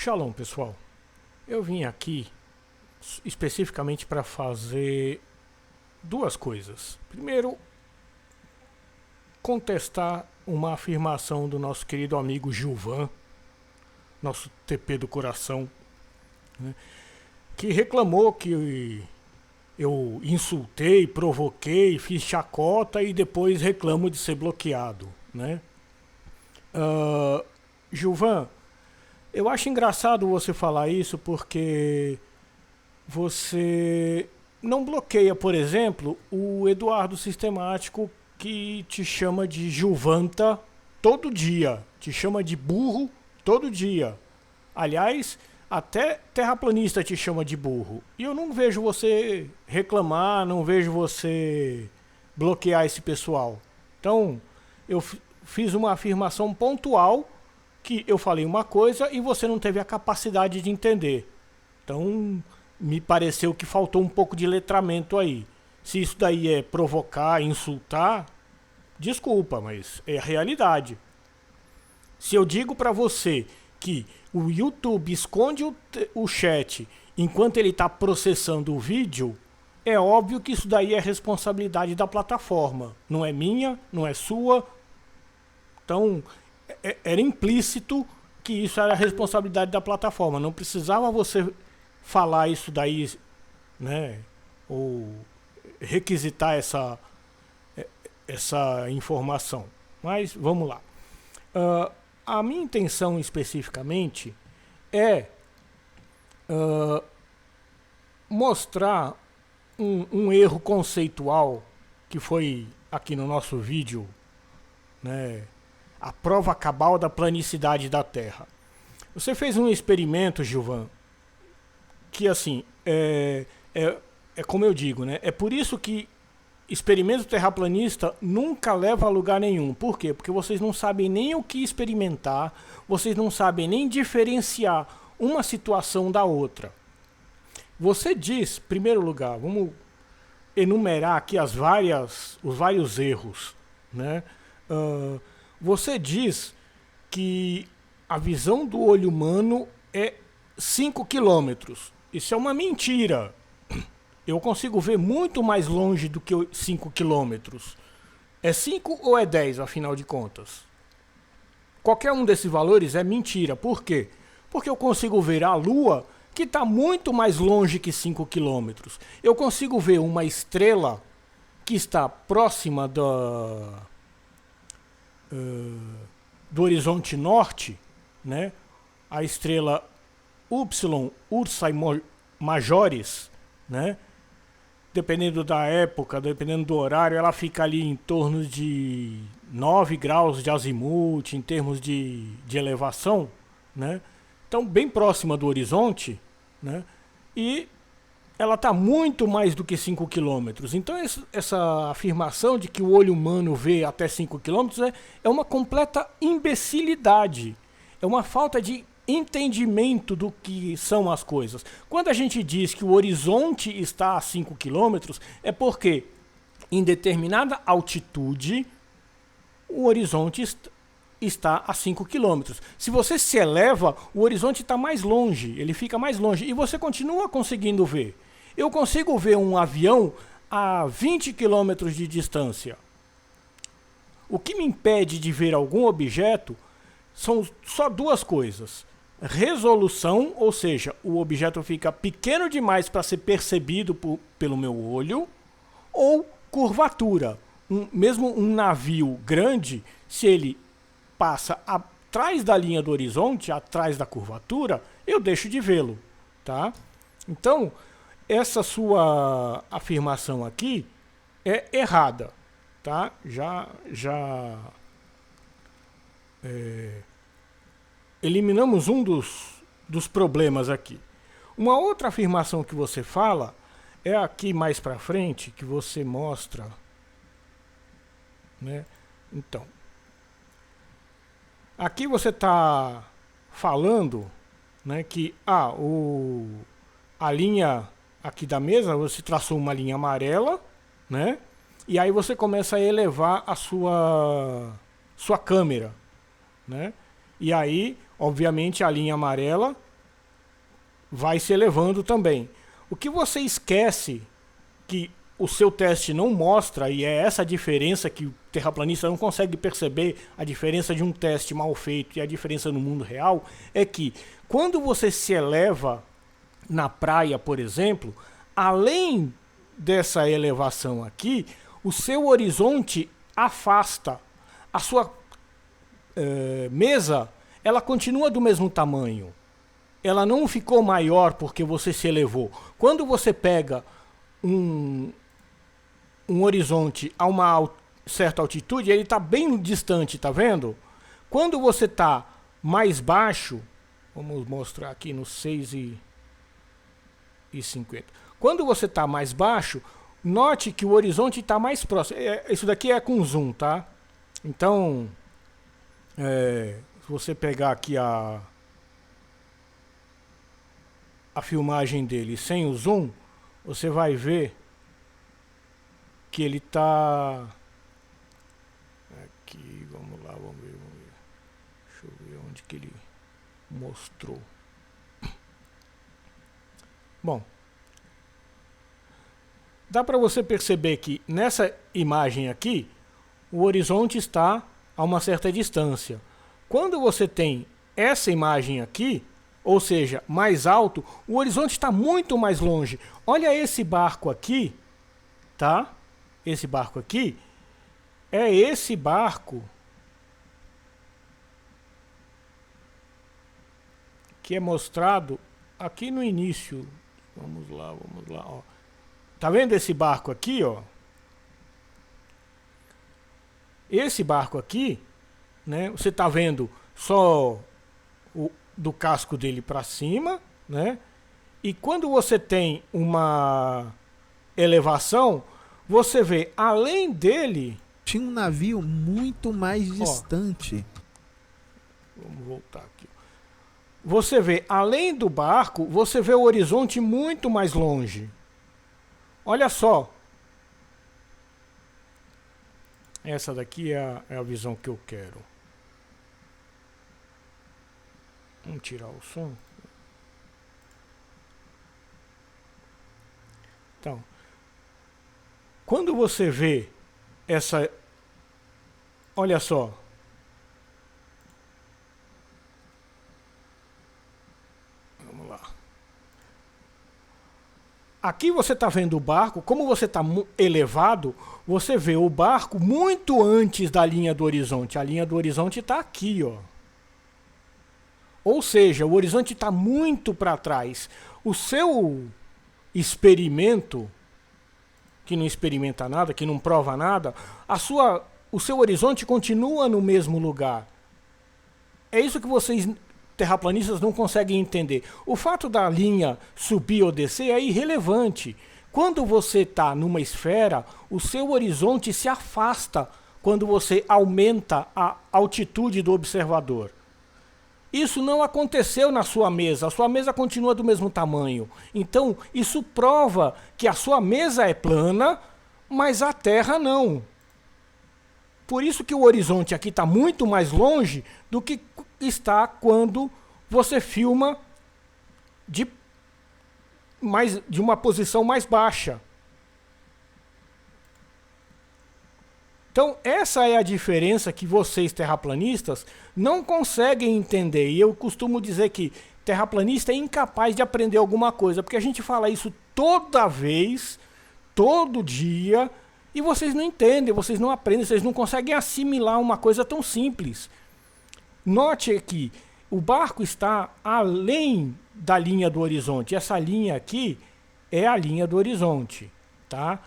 Shalom, pessoal. Eu vim aqui especificamente para fazer duas coisas. Primeiro, contestar uma afirmação do nosso querido amigo Gilvan, nosso TP do coração, né, que reclamou que eu insultei, provoquei, fiz chacota e depois reclamo de ser bloqueado, né? Gilvan, eu acho engraçado você falar isso porque você não bloqueia, por exemplo, o Eduardo Sistemático que te chama de Gilvanta todo dia, te chama de burro todo dia. Aliás, até terraplanista te chama de burro. E eu não vejo você reclamar, não vejo você bloquear esse pessoal. Então, eu fiz uma afirmação pontual que eu falei uma coisa e você não teve a capacidade de entender. Então, me pareceu que faltou um pouco de letramento aí. Se isso daí é provocar, insultar, desculpa, mas é a realidade. Se eu digo para você que o YouTube esconde o chat enquanto ele está processando o vídeo, é óbvio que isso daí é responsabilidade da plataforma. Não é minha, não é sua. Então, era implícito que isso era a responsabilidade da plataforma. Não precisava você falar isso daí, né? Ou requisitar essa informação. Mas vamos lá. A minha intenção especificamente é mostrar um erro conceitual que foi aqui no nosso vídeo, né? A prova cabal da planicidade da Terra. Você fez um experimento, Gilvan, que assim, é como eu digo, né? É por isso que experimento terraplanista nunca leva a lugar nenhum. Por quê? Porque vocês não sabem nem o que experimentar, vocês não sabem nem diferenciar uma situação da outra. Você diz, em primeiro lugar, vamos enumerar aqui os vários erros, né? Você diz que a visão do olho humano é 5 quilômetros. Isso é uma mentira. Eu consigo ver muito mais longe do que 5 quilômetros. É 5 ou é 10, afinal de contas? Qualquer um desses valores é mentira. Por quê? Porque eu consigo ver a Lua, que está muito mais longe que 5 quilômetros. Eu consigo ver uma estrela que está próxima do horizonte norte, né? A estrela Y Ursae Majoris, né? Dependendo da época, dependendo do horário, ela fica ali em torno de 9 graus de azimuth, em termos de elevação, né? Então, bem próxima do horizonte, né? E ela está muito mais do que 5 quilômetros. Então, essa afirmação de que o olho humano vê até 5 quilômetros é uma completa imbecilidade. É uma falta de entendimento do que são as coisas. Quando a gente diz que o horizonte está a 5 quilômetros, é porque em determinada altitude o horizonte está a 5 quilômetros. Se você se eleva, o horizonte está mais longe, ele fica mais longe e você continua conseguindo ver. Eu consigo ver um avião a 20 quilômetros de distância. O que me impede de ver algum objeto são só duas coisas. Resolução, ou seja, o objeto fica pequeno demais para ser percebido pelo meu olho, ou curvatura. Mesmo um navio grande, se ele passa atrás da linha do horizonte, atrás da curvatura, eu deixo de vê-lo, tá? Então, essa sua afirmação aqui é errada, tá? Eliminamos um dos problemas aqui. Uma outra afirmação que você fala é aqui mais para frente, que você mostra, né? Então, aqui você está falando, né, que a linha aqui da mesa, você traçou uma linha amarela, né? E aí você começa a elevar a sua câmera, né? E aí, obviamente, a linha amarela vai se elevando também. O que você esquece, que o seu teste não mostra, e é essa a diferença que o terraplanista não consegue perceber, a diferença de um teste mal feito e a diferença no mundo real, é que quando você se eleva na praia, por exemplo, além dessa elevação aqui, o seu horizonte afasta. A sua mesa, ela continua do mesmo tamanho. Ela não ficou maior porque você se elevou. Quando você pega um horizonte a uma certa altitude, ele está bem distante, tá vendo? Quando você está mais baixo, vamos mostrar aqui no 6,50. Quando você está mais baixo, note que o horizonte está mais próximo. Isso daqui é com zoom, tá? Então, se você pegar aqui a filmagem dele sem o zoom, você vai ver que ele está aqui, vamos ver. Deixa eu ver onde que ele mostrou. Bom, dá para você perceber que nessa imagem aqui, o horizonte está a uma certa distância. Quando você tem essa imagem aqui, ou seja, mais alto, o horizonte está muito mais longe. Olha esse barco aqui, tá? Esse barco aqui é esse barco que é mostrado aqui no início. Vamos lá, ó. Tá vendo esse barco aqui, ó? Esse barco aqui, né? Você tá vendo só do casco dele para cima, né? E quando você tem uma elevação, você vê além dele tinha um navio muito mais distante. Vamos voltar aqui. Você vê além do barco, você vê o horizonte muito mais longe. Olha só. Essa daqui é a visão que eu quero. Vamos tirar o som. Então, quando você vê essa... Olha só. Vamos lá. Aqui você está vendo o barco, como você está elevado, você vê o barco muito antes da linha do horizonte. A linha do horizonte está aqui, ó. Ou seja, o horizonte está muito para trás. O seu experimento, que não experimenta nada, que não prova nada, o seu horizonte continua no mesmo lugar. É isso que vocês, terraplanistas, não conseguem entender. O fato da linha subir ou descer é irrelevante. Quando você está numa esfera, o seu horizonte se afasta quando você aumenta a altitude do observador. Isso não aconteceu na sua mesa. A sua mesa continua do mesmo tamanho. Então, isso prova que a sua mesa é plana, mas a Terra não. Por isso que o horizonte aqui está muito mais longe do que está quando você filma de uma posição mais baixa. Então, essa é a diferença que vocês, terraplanistas, não conseguem entender. E eu costumo dizer que terraplanista é incapaz de aprender alguma coisa, porque a gente fala isso toda vez, todo dia, e vocês não entendem, vocês não aprendem, vocês não conseguem assimilar uma coisa tão simples. Note que o barco está além da linha do horizonte. Essa linha aqui é a linha do horizonte, tá?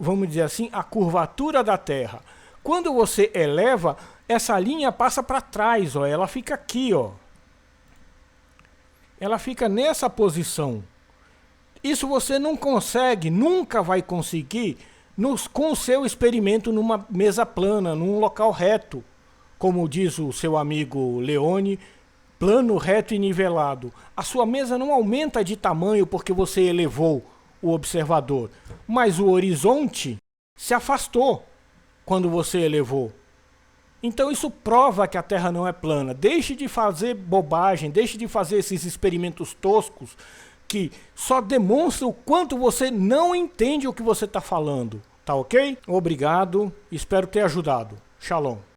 Vamos dizer assim, a curvatura da Terra. Quando você eleva, essa linha passa para trás, ó, ela fica aqui, ó. Ela fica nessa posição. Isso você não consegue, nunca vai conseguir com o seu experimento numa mesa plana, num local reto. Como diz o seu amigo Leone, plano, reto e nivelado. A sua mesa não aumenta de tamanho porque você elevou o observador, mas o horizonte se afastou quando você elevou. Então isso prova que a Terra não é plana. Deixe de fazer bobagem, deixe de fazer esses experimentos toscos que só demonstram o quanto você não entende o que você está falando. Tá ok? Obrigado, espero ter ajudado. Shalom.